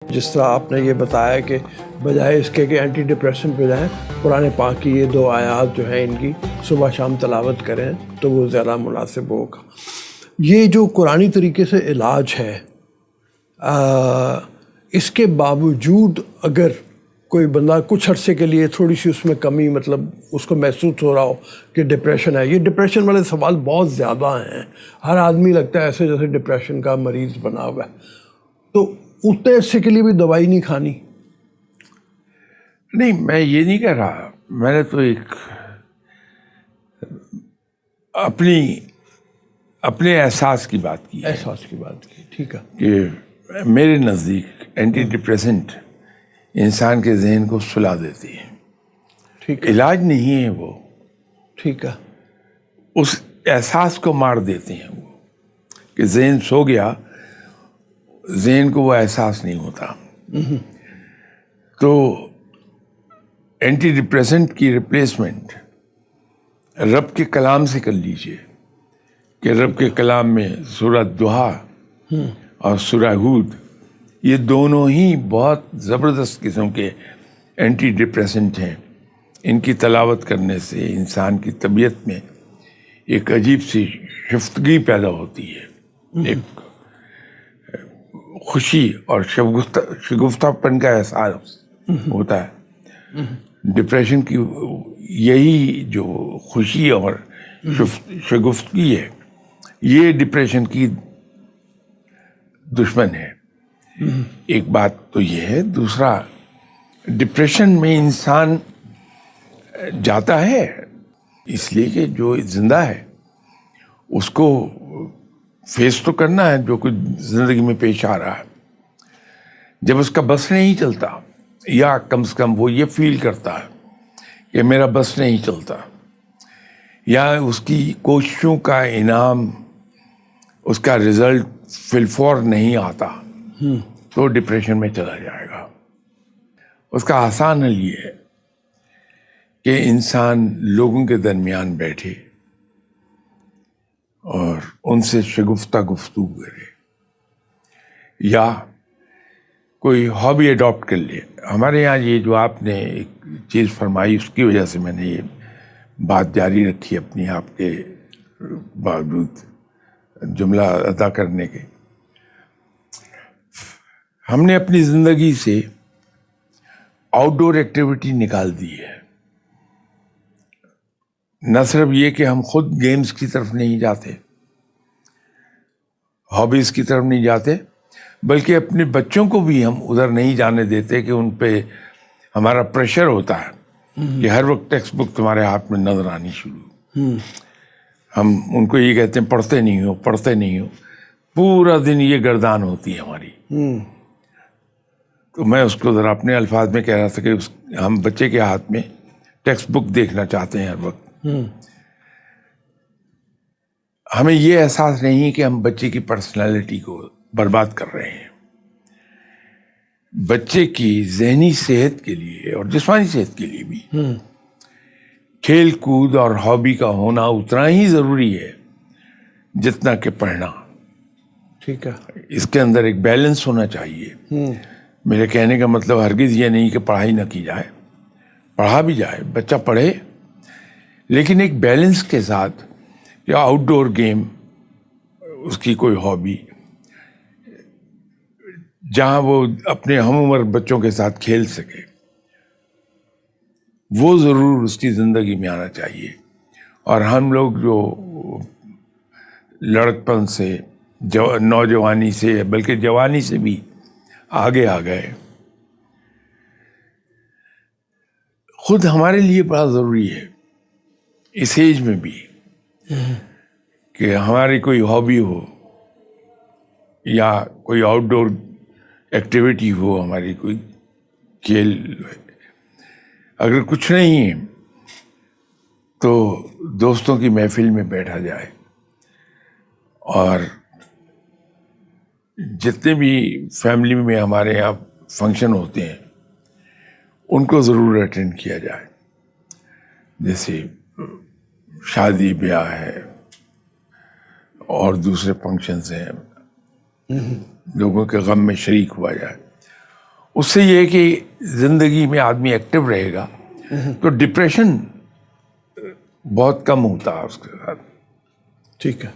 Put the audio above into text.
جس طرح آپ نے یہ بتایا کہ بجائے اس کے کہ اینٹی ڈپریشن پہ جائیں، قرآن پاک کی یہ 2 آیات جو ہیں ان کی صبح شام تلاوت کریں تو وہ زیادہ مناسب ہوگا۔ یہ جو قرآنی طریقے سے علاج ہے، اس کے باوجود اگر کوئی بندہ کچھ عرصے کے لیے تھوڑی سی اس میں کمی، مطلب اس کو محسوس ہو رہا ہو کہ ڈپریشن ہے، یہ ڈپریشن والے سوال بہت زیادہ ہیں، ہر آدمی لگتا ہے ایسے جیسے ڈپریشن کا مریض بنا ہوا ہے، تو اتنے عرصے کے لیے بھی دوائی نہیں کھانی؟ نہیں، میں یہ نہیں کہہ رہا، میں نے تو ایک اپنے احساس کی بات کی ہے، احساس کی بات کی، ٹھیک ہے، کہ میرے نزدیک اینٹی ڈپریسنٹ انسان کے ذہن کو سلا دیتی ہے، ٹھیک ہے، علاج نہیں ہے وہ، ٹھیک ہے، اس احساس کو مار دیتے ہیں وہ، کہ ذہن سو گیا، ذہن کو وہ احساس نہیں ہوتا۔ تو اینٹی ڈپریسنٹ کی ریپلیسمنٹ رب کے کلام سے کر لیجئے، کہ رب کے کلام میں سورہ دہا اور سورہ ہود، یہ دونوں ہی بہت زبردست قسم کے اینٹی ڈپریسنٹ ہیں۔ ان کی تلاوت کرنے سے انسان کی طبیعت میں ایک عجیب سی شفتگی پیدا ہوتی ہے، ایک خوشی اور شگفتہ پن کا احساس ہوتا ہے۔ ڈپریشن کی یہی جو خوشی اور شگفتگی ہے، یہ ڈپریشن کی دشمن ہے۔ ایک بات تو یہ ہے، دوسرا ڈپریشن میں انسان جاتا ہے اس لیے کہ جو زندہ ہے اس کو فیس تو کرنا ہے جو کچھ زندگی میں پیش آ رہا ہے۔ جب اس کا بس نہیں چلتا، یا کم سے کم وہ یہ فیل کرتا ہے کہ میرا بس نہیں چلتا، یا اس کی کوششوں کا انعام، اس کا رزلٹ فی الفور نہیں آتا، تو ڈپریشن میں چلا جائے گا۔ اس کا آسان حل یہ ہے کہ انسان لوگوں کے درمیان بیٹھے اور ان سے شگفتہ گفتگو کرے، یا کوئی ہابی اڈاپٹ کر لے۔ ہمارے یہاں یہ جو آپ نے ایک چیز فرمائی، اس کی وجہ سے میں نے یہ بات جاری رکھی اپنی، آپ کے باوجود جملہ ادا کرنے کے۔ ہم نے اپنی زندگی سے آؤٹ ڈور ایکٹیویٹی نکال دی ہے۔ نہ صرف یہ کہ ہم خود گیمز کی طرف نہیں جاتے، ہابیز کی طرف نہیں جاتے، بلکہ اپنے بچوں کو بھی ہم ادھر نہیں جانے دیتے، کہ ان پہ ہمارا پریشر ہوتا ہے کہ ہر وقت ٹیکسٹ بک تمہارے ہاتھ میں نظر آنی شروع۔ ہم ان کو یہ کہتے ہیں پڑھتے نہیں ہو، پورا دن یہ گردان ہوتی ہے ہماری۔ تو میں اس کو ذرا اپنے الفاظ میں کہہ رہا تھا کہ ہم بچے کے ہاتھ میں ٹیکسٹ بک دیکھنا چاہتے ہیں ہر وقت۔ ہمیں یہ احساس نہیں کہ ہم بچے کی پرسنالٹی کو برباد کر رہے ہیں۔ بچے کی ذہنی صحت کے لیے اور جسمانی صحت کے لیے بھی کھیل کود اور ہابی کا ہونا اتنا ہی ضروری ہے جتنا کہ پڑھنا۔ ٹھیک ہے، اس کے اندر ایک بیلنس ہونا چاہیے۔ میرے کہنے کا مطلب ہرگز یہ نہیں کہ پڑھائی نہ کی جائے، پڑھا بھی جائے، بچہ پڑھے، لیکن ایک بیلنس کے ساتھ، یا آؤٹ ڈور گیم، اس کی کوئی ہابی جہاں وہ اپنے ہم عمر بچوں کے ساتھ کھیل سکے، وہ ضرور اس کی زندگی میں آنا چاہیے۔ اور ہم لوگ جو لڑکپن سے، نوجوانی سے، بلکہ جوانی سے بھی آگے آ گئے، خود ہمارے لیے بڑا ضروری ہے اس ایج میں بھی کہ ہماری کوئی ہابی ہو، یا کوئی آؤٹ ڈور ایکٹیویٹی ہو، ہماری کوئی کھیل۔ اگر کچھ نہیں ہے تو دوستوں کی محفل میں بیٹھا جائے، اور جتنے بھی فیملی میں ہمارے یہاں فنکشن ہوتے ہیں ان کو ضرور اٹینڈ کیا جائے، جیسے شادی بیاہ ہے اور دوسرے فنکشنز ہیں، لوگوں کے غم میں شریک ہوا جائے، اس سے یہ کہ زندگی میں آدمی ایکٹیو رہے گا تو ڈپریشن بہت کم ہوتا ہے اس کے ساتھ. ٹھیک ہے.